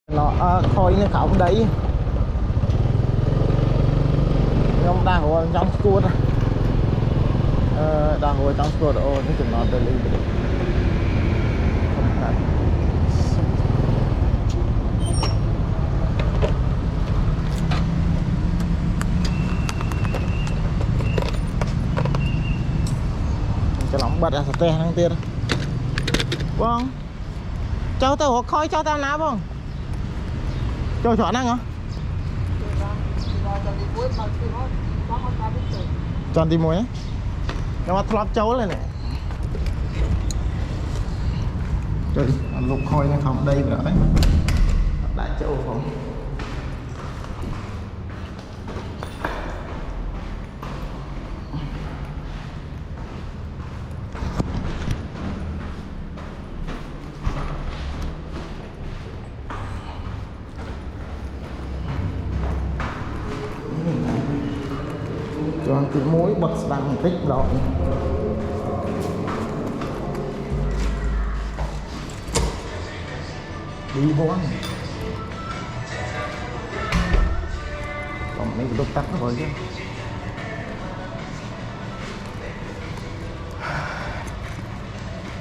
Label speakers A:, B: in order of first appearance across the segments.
A: nó khói nó không đấy nhưng đang ở trong school đang ở trong school ô nó chừng nó tới đi cho lỏng bật ra sạch năng tiền vâng cháu tao hộp khói cho tao ná không cho chọn năng hả chọn tìm mùi á nhưng mà thọp cháu lên này trời lục khói nó không đây nữa đấy đại châu không cho cái mối bật bằng tích rồi đi hoang còn mấy cái đốt tắt nó rồi chứ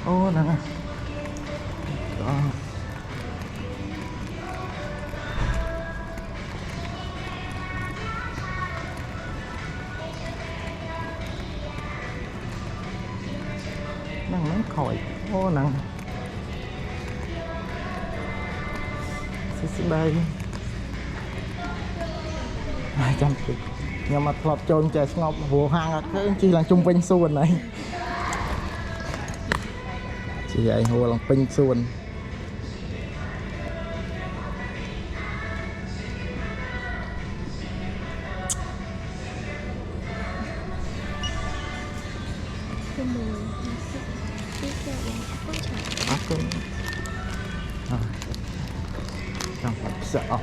A: ô nè đó năng nóng khỏi ô nè đây 200 nhưng mà thọp trôn trời ngọc hồ hang cái chỉ là trung bình xuân này chỉ vậy hồ là pin xuân trong sợ